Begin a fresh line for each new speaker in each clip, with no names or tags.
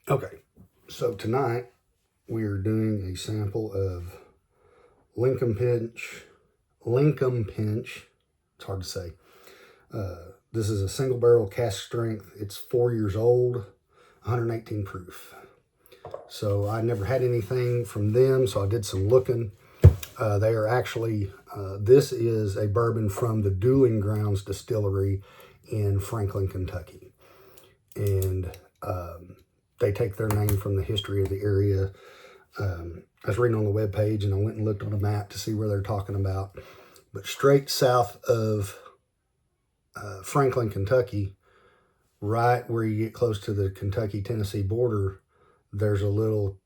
Okay, so tonight we are doing a sample of Linkumpinch. It's hard to say. This is a single barrel cask strength. It's 4 years old, 118 proof. So I never had anything from them, so I did some looking. They are actually, this is a bourbon from the Dueling Grounds Distillery in Franklin, Kentucky. And they take their name from the history of the area. I was reading on the webpage and I went and looked on a map to see where they're talking about. But straight south of Franklin, Kentucky, right where you get close to the Kentucky-Tennessee border, there's a little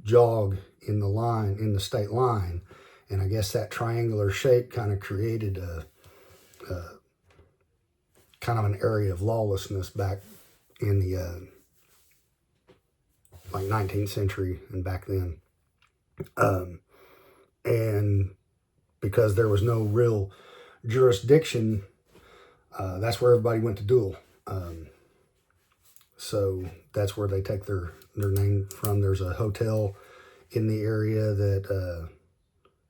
jog in the line, in the state line. And I guess that triangular shape kind of created a kind of an area of lawlessness back in the like 19th century and back then. And because there was no real jurisdiction, that's where everybody went to duel. So that's where they take their name from. There's a hotel in the area that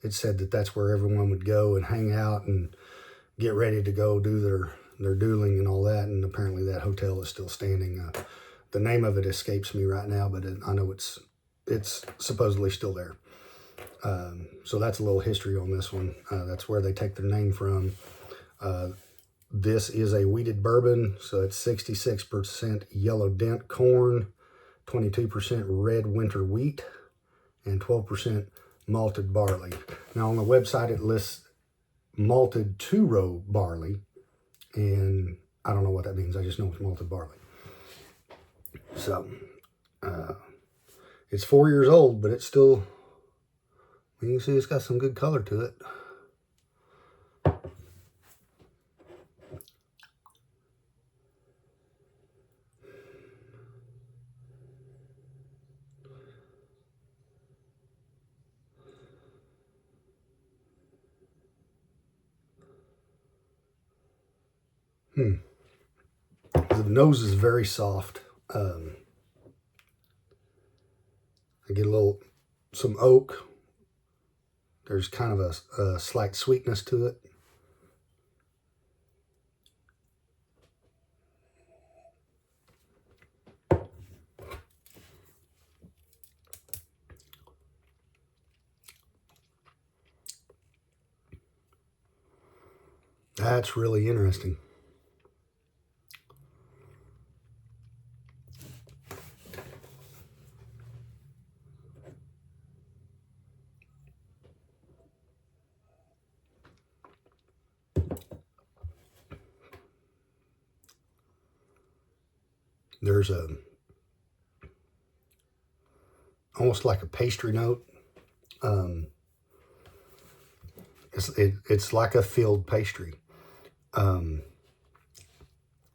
it said that that's where everyone would go and hang out and get ready to go do their dueling and all that. And apparently that hotel is still standing. The name of it escapes me right now, but I know it's supposedly still there. So that's a little history on this one. That's where they take their name from. This is a wheated bourbon, so it's 66% yellow dent corn, 22% red winter wheat, and 12% malted barley. Now on the website it lists malted two-row barley, and I don't know what that means. I just know it's malted barley. So it's 4 years old, but it's still, you can see it's got some good color to it. The nose is very soft. I get some oak. There's kind of a slight sweetness to it. That's really interesting. There's almost like a pastry note. It's like a filled pastry.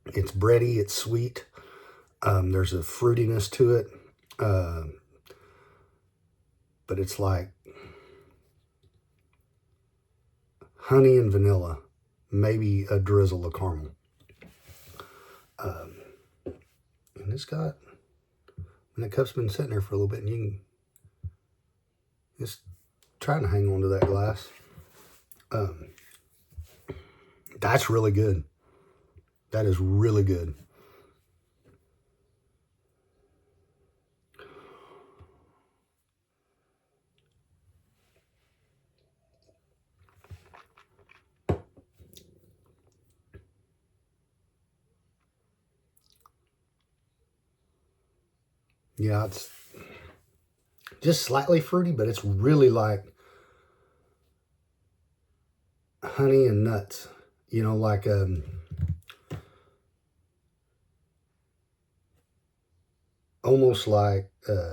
It's bready, it's sweet. There's a fruitiness to it. But it's like honey and vanilla, maybe a drizzle of caramel. And it's got, when the cup's been sitting there for a little bit, and you can just trying to hang on to that glass. That's really good. That is really good. Yeah, it's just slightly fruity, but it's really like honey and nuts. You know, like almost like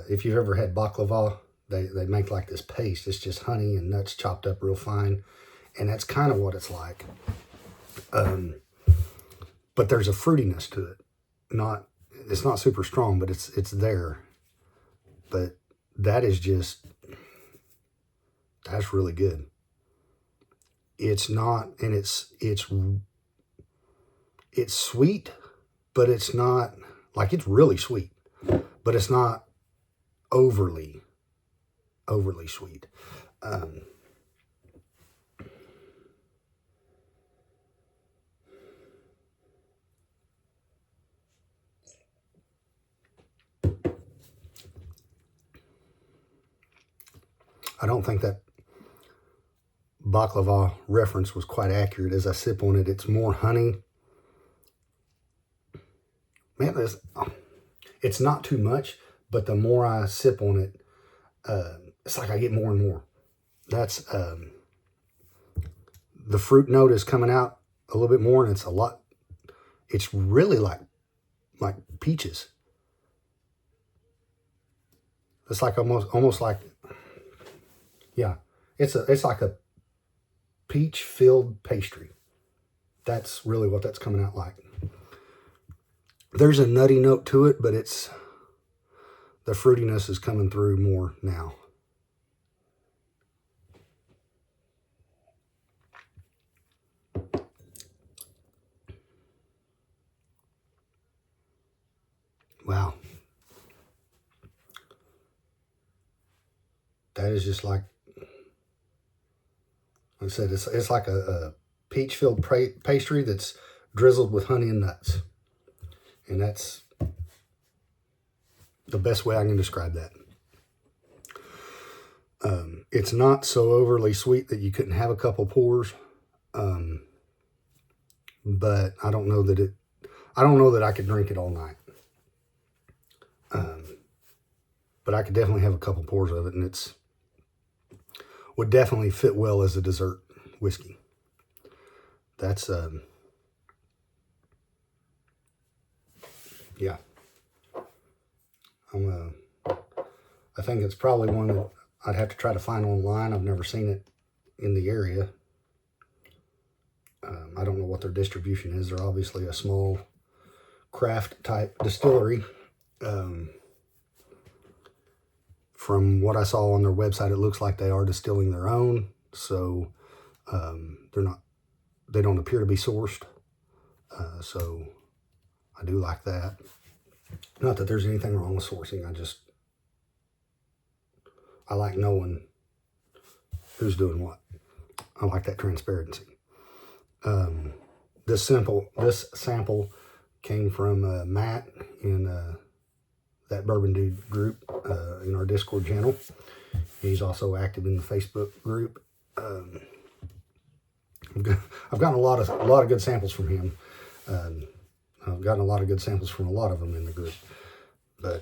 if you've ever had baklava, they make like this paste. It's just honey and nuts chopped up real fine, and that's kind of what it's like. But there's a fruitiness to it. It's not super strong, but it's there. But that is just, that's really good. It's not, and it's sweet, but it's not, like, it's really sweet, but it's not overly sweet. I don't think that baklava reference was quite accurate. As I sip on it, it's more honey. Man, it's not too much, but the more I sip on it, it's like I get more and more. That's the fruit note is coming out a little bit more, and it's really like peaches. It's like almost like, yeah, it's like a peach filled pastry. That's really what that's coming out like. There's a nutty note to it, but the fruitiness is coming through more now. Wow. That is just like I said, it's like a peach-filled pastry that's drizzled with honey and nuts. And that's the best way I can describe that. It's not so overly sweet that you couldn't have a couple pours. But I don't know that I could drink it all night. But I could definitely have a couple pours of it, and would definitely fit well as a dessert whiskey. That's yeah. I think it's probably one that I'd have to try to find online. I've never seen it in the area. I don't know what their distribution is. They're obviously a small craft type distillery. From what I saw on their website, it looks like they are distilling their own. So they don't appear to be sourced. So I do like that. Not that there's anything wrong with sourcing. I like knowing who's doing what. I like that transparency. This sample came from Matt in that Bourbon Dude group in our Discord channel. He's also active in the Facebook group. I've gotten a lot of good samples from him. I've gotten a lot of good samples from a lot of them in the group, but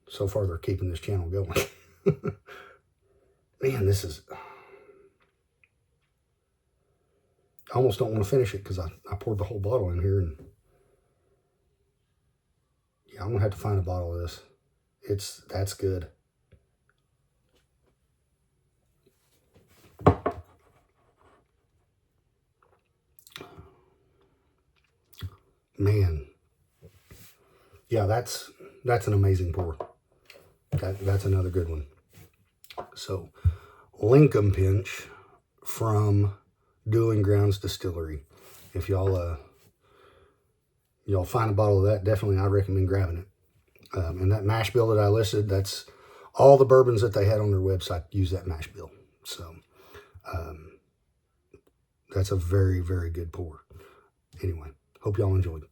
so far they're keeping this channel going. Man, this is. I almost don't want to finish it because I poured the whole bottle in here, and yeah, I'm gonna have to find a bottle of this. That's good. Man, yeah, that's an amazing pour. That's another good one. So, Linkumpinch from Dueling Grounds Distillery. If y'all find a bottle of that, definitely I recommend grabbing it. And that mash bill that I listed, that's all the bourbons that they had on their website use that mash bill. So that's a very, very good pour. Anyway, hope y'all enjoyed.